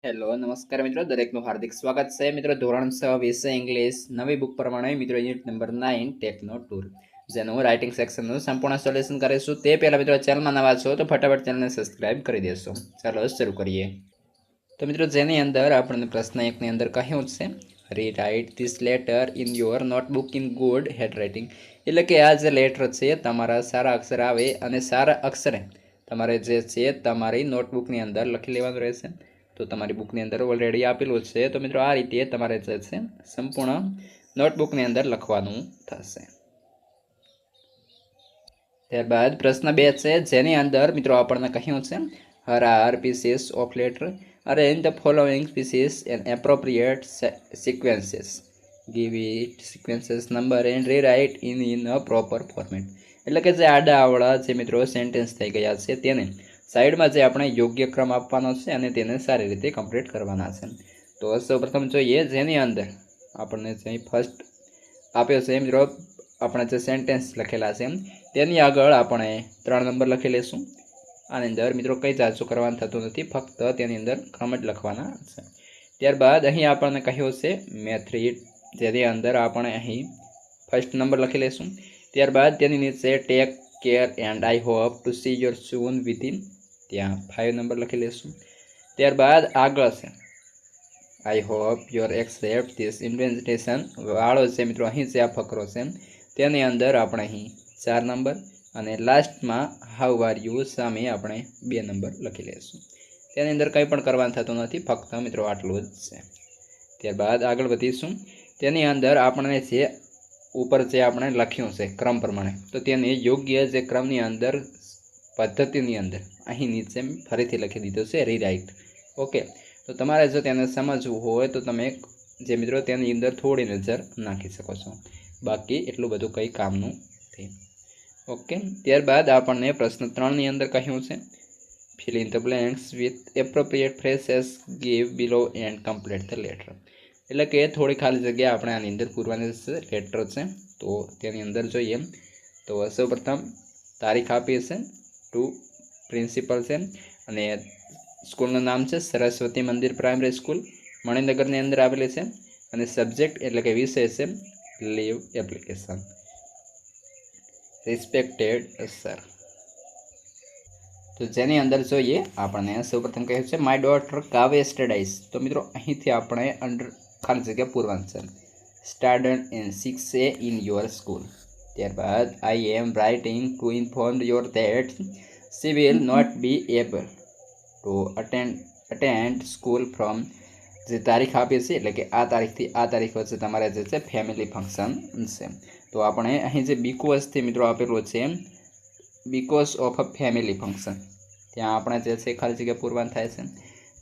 Hello નમસ્કાર મિત્રો, દરેકનું હાર્દિક સ્વાગત છે મિત્રો. ધોરણ 6 વિષય ઇંગ્લિશ નવી બુક પ્રમાણે મિત્રો યુનિટ નંબર 9 ટેકનો ટૂર જેનું રાઇટિંગ સેક્શનનું સંપૂર્ણ સોલ્યુશન કરીશું. તે પહેલાં મિત્રો ચેનલમાં નવા છો તો ફટાફટ ચેનલને સબસ્ક્રાઇબ કરી દેશો. ચાલો શરૂ કરીએ. તો મિત્રો જેની અંદર આપણને પ્રશ્ન 1 ની અંદર કહ્યું છે rewrite this letter in your notebook in good handwriting, એટલે કે આ જે લેટર છે તમારા સારા અક્ષર આવે અને સારા અક્ષરે તમારે જે છે તમારી નોટબુકની અંદર લખી લેવાનું રહેશે. તો તમારી બુકની અંદર ઓલરેડી આપેલું છે. તો મિત્રો આ રીતે તમારે જે છે સંપૂર્ણ નોટબુકની અંદર લખવાનું થશે. ત્યારબાદ પ્રશ્ન 2 છે જેની અંદર મિત્રો આપણને કહ્યું છે here are pieces of letter arrange the following pieces in appropriate sequences, give it sequences number and rewrite in a proper format. એટલે કે જે આડા આવડા જે મિત્રો સેન્ટેન્સ થઈ ગયા છે તેને સાઈડમાં જે આપણે યોગ્ય ક્રમ આપવાનો છે અને તેને સારી રીતે કમ્પ્લીટ કરવાના છે. તો સૌપ્રથમ જોઈએ જેની અંદર આપણને જે ફર્સ્ટ આપ્યો છે મિત્રો આપણે જે સેન્ટેન્સ લખેલા છે તેની આગળ આપણે 3 નંબર લખી લઈશું. આની અંદર મિત્રો કંઈ જાચું કરવાનું થતું નથી, ફક્ત તેની અંદર ક્રમ જ લખવાના છે. ત્યારબાદ અહીં આપણને કહ્યું છે મેથડ, જેની અંદર આપણે અહીં ફર્સ્ટ નંબર લખી લઈશું. ત્યારબાદ તેની નીચે take care and I hope to see your soon within, ત્યાં 5 નંબર લખી લઈશું. ત્યારબાદ આગળ છે I hope your accept this invitation વાળો છે મિત્રો અહીં જે આ ફકરો છે તેની અંદર આપણે અહીં 4 નંબર અને લાસ્ટમાં હાઉ આર યુ સામે આપણે 2 નંબર લખી લઈશું. તેની અંદર કંઈ પણ કરવાનું થતું નથી, ફક્ત મિત્રો આટલું જ છે. ત્યારબાદ આગળ વધીશું. તેની અંદર આપણે જે ઉપર જે આપણે લખ્યું છે ક્રમ પ્રમાણે, તો તેને યોગ્ય જે ક્રમની અંદર પદ્ધતિની અંદર અહીં નીચે ફરીથી લખી દીધું છે રીરાઇટ. ઓકે, તો તમારે જો તેને સમજવું હોય તો તમે જે મિત્રો તેની અંદર થોડી નજર નાખી શકો છો, બાકી એટલું બધું કંઈ કામનું નથી. ઓકે, ત્યારબાદ આપણને પ્રશ્ન 3 ની અંદર કહ્યું છે fill in the blanks with appropriate phrases, give below and complete the letter. એટલે કે થોડી ખાલી જગ્યા આપણે આની અંદર પૂરવાની લેટર છે. તો તેની અંદર જોઈએ તો સૌપ્રથમ તારીખ આપી છે, ટુ પ્રિન્સિપલ છે અને સ્કૂલનું નામ છે સરસ્વતી મંદિર પ્રાઇમરી સ્કૂલ મણિનગરની અંદર આવેલી છે અને સબ્જેક્ટ એટલે કે વિષય છે લીવ એપ્લિકેશન. Respected sir. તો જેની અંદર જોઈએ આપણને સૌપ્રથમ કહ્યું છે માય ડોટર કાવ્ય સ્ટડીઝ. તો મિત્રો અહીંથી આપણે અંડર ખાલી જગ્યા પૂરવાનું છે started in 6A in your school. ત્યારબાદ I am writing to inform your that she will not be able to attend school from, જે તારીખ આપી છે એટલે કે આ તારીખથી આ તારીખ વચ્ચે તમારે જે છે ફેમિલી ફંક્શન છે. તો આપણે અહીં જે બીકોઝથી મિત્રો આપેલું છે because of a family function, ત્યાં આપણે જે છે ખાલી જગ્યા પૂરવાનું થાય છે.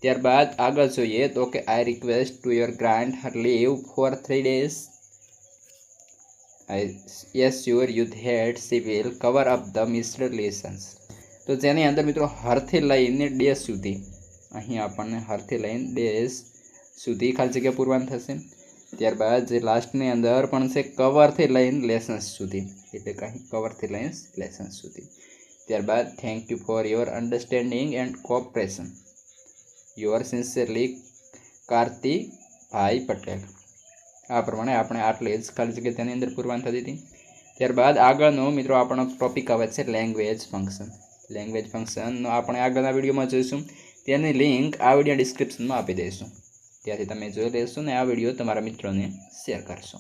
ત્યારબાદ આગળ જોઈએ તો કે I request to your grant her leave for 3 days. I assure you that she will cover up the missed lessons. તો જેની અંદર મિત્રો હરથી લઈને ડે સુધી, અહીં આપણને હરથી લઈને ડેઝ સુધી ખાલી જગ્યા પૂરવાનું થશે. ત્યારબાદ જે લાસ્ટની અંદર પણ છે કવરથી લઈને લેસન્સ સુધી, એટલે કે અહીં કવરથી લઈને લેસન્સ સુધી. ત્યારબાદ thank you for your understanding and cooperation, your sincerely Kartibhai Patel. આ પ્રમાણે આપણે આટલી જ ખાલી જગ્યા તેની અંદર પૂરવાની થતી હતી. ત્યારબાદ આગળનો મિત્રો આપણો ટોપિક આવે છે લેંગ્વેજ ફંક્શન. લેંગ્વેજ ફંક્શનનો આપણે આગળના વિડીયોમાં જોઈશું, તેની લિંક આ વિડીયો ડિસ્ક્રિપ્શનમાં આપી દઈશું, ત્યાંથી તમે જોઈ લેશો ને આ વિડીયો તમારા મિત્રોને શેર કરશો.